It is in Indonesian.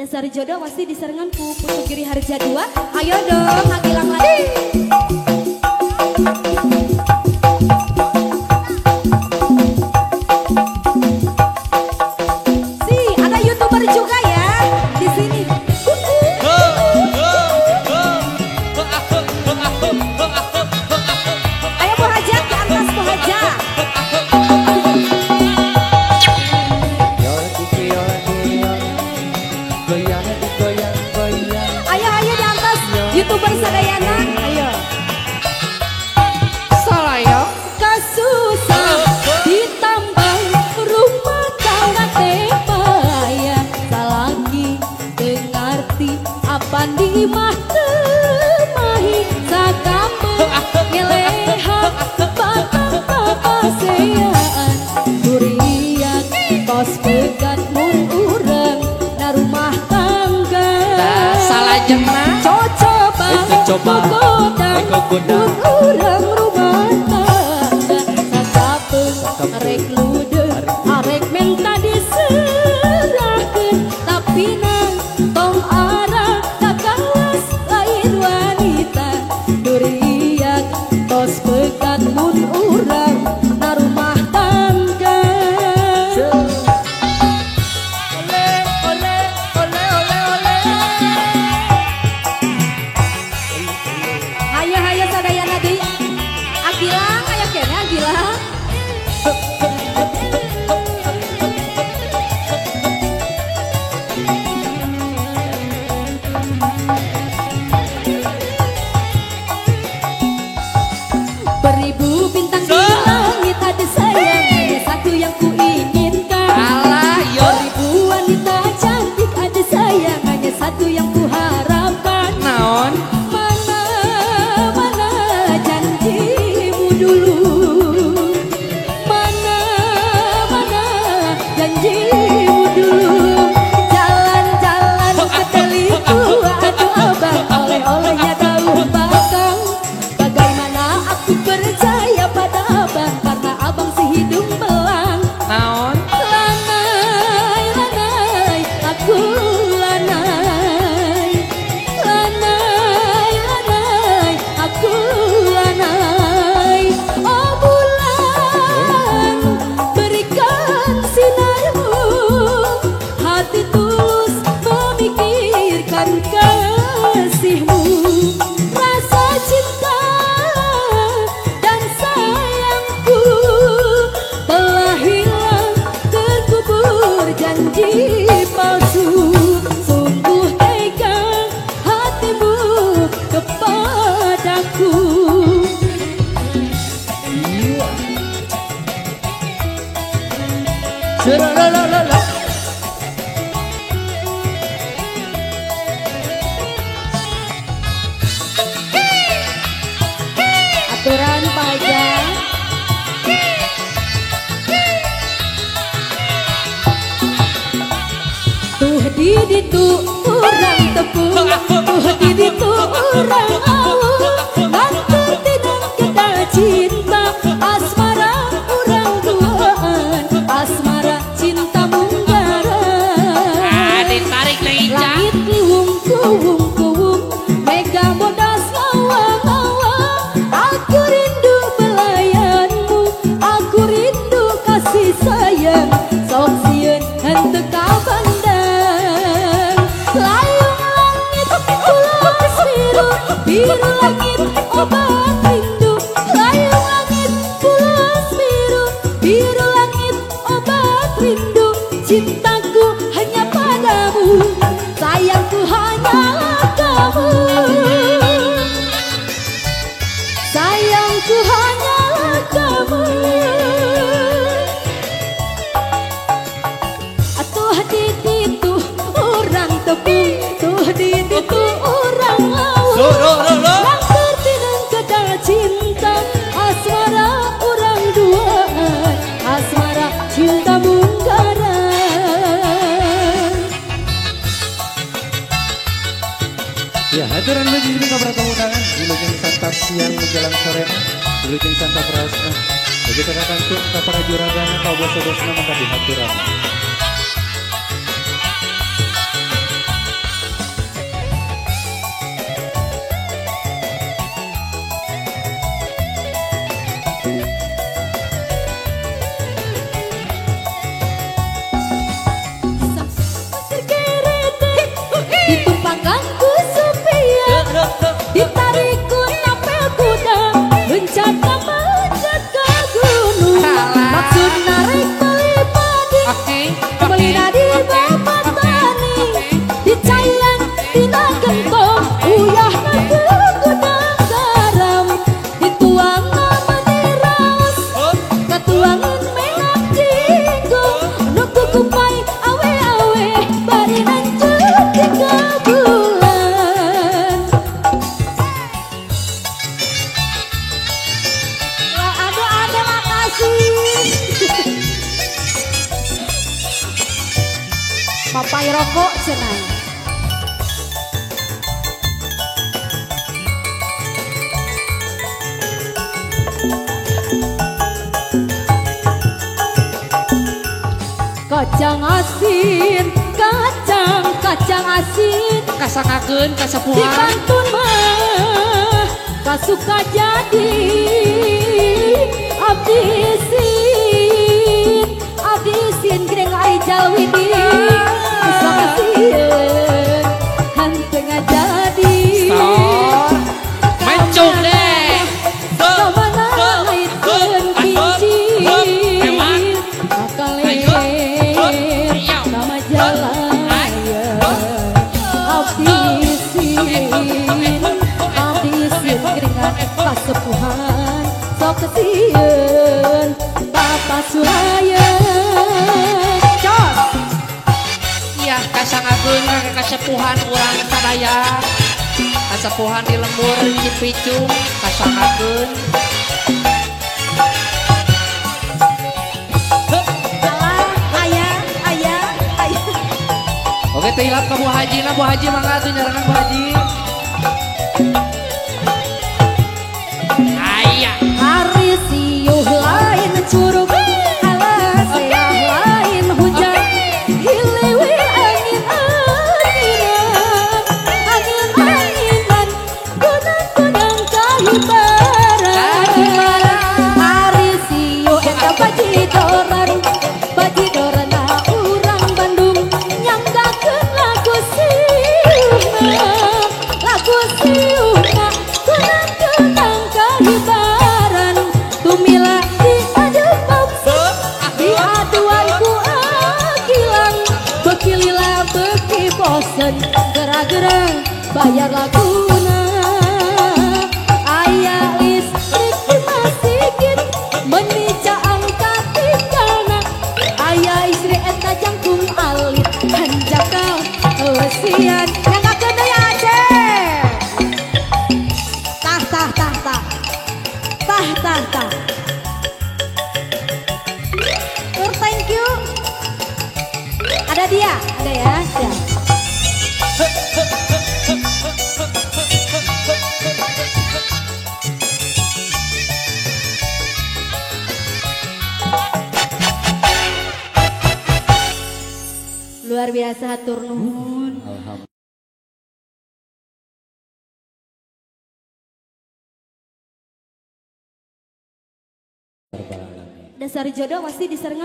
Dasar jodoh pasti diserengan ku Putu Giri Harja 2. Ayo dong, ngagilang lagi. Si, ada YouTuber juga ya di sini. Ayo Bu Haja, ke atas Bu Haja. Ayo di atas YouTuber Sadayana. Ayo. Salaya Kasusah ditambah rumah tangga tepaya salaki dengarti apa di mah temahi sakame ngeleha batang papasean durian tos pegat mun urang na rumah tangga salah jengna coba coba godang urang rumah tangga sakapeung arek ludeung arek menta diserahkeun tapi nang tong arah kakawas lain wanita duriak tos pegat mun urang na rumah tangga. Hayo sadayana deui. Agilang aya kene Agilang. Beribu bintang di langit ada sayang hanya satu yang ku inginkan. Beribu wanita cantik ada sayang hanya satu yang ku harapkan. naon Mana janjimu dulu. Mana janjimu dulu. Jalan-jalan ke Teliku aduh abang oleh-olehnya daun bakang. Bagaimana aku percaya pada abang karena abang si hidung belang. naon Lanai, aku lanai. Lanai, aku lanai. Oh bulan, berikan sinarmu. Hati tulus memikirkan kasihmu. Rasa cinta dan sayangku telah hilang terkubur janji palsu. Sungguh tega hatimu kepadaku. Aturan pajak. Tuh di tu urang tepung, tuh di tu urang awung, nganter tinang kita cinta, asmara urang duaan, asmara cinta munggaran. ditarik na Ica Langit liwung kuwung, mega bodas lawang-lawang. Aku rindu belayanmu, aku rindu kasih sayang. Sok sieun henteu ka bandang. Layung langit ulas biru, biru langit obat rindu. Layung langit ulas biru, biru langit obat rindu. Cintaku hanya padamu, sayangku hanyalah kamu. Sayangku hanyalah kamu. Atuh di ditu urang tepung, tuh di ditu urang lawang. Langkar tinang kedah cinta, asmara urang duaan, asmara cinta munggaran. Ya, hadirin bagi ini kabar tamu undangan Wilujeng santap siang menjelang sore Wilujeng santap rasa begitu datang ke para juragan kau bos-bosna maka dihaturan papai rokok cenah. Kacang asin, kacang asin Kasangakeun di kasepuhan. Bantun mah kasuka jadi abdi sin gede ngai jalwidi bisa kasieun henteu ngajadi Mencuk deh. kamana ngaitkeun kincin makale nama jalan abdi sin geringan kasepuhan sok kesieun Papa Suraya cos Iya kasangakeun ka kasepuhan urang sadaya. Kasepuhan di lembur Cipicung kasangakeun. ayah Oke, tilap ke Bu Haji, Bu Haji mangga tuh nyarangan Bu Haji. Aya. hari siuh lain curug alas lain hujan hiliwi angin-anginan kunang-kunang kahibaran hari siuh eta bajidoran na urang Bandung nyanggakeun lagu siuna kunang-kunang kahibaran tumila diadu mamsu diaduan ku agilang beki lila beki bosen gerah-gerah bayar laguna aya listrik di Masigit menica angka tinggalna aya istri eta jangkung alit hanjakal lesian nyanggakeun deui Aceh tah thank you ada dia ada ya luar biasa hatur nuhun. Alhamdulillah. Dasar jodoh pasti diserengan.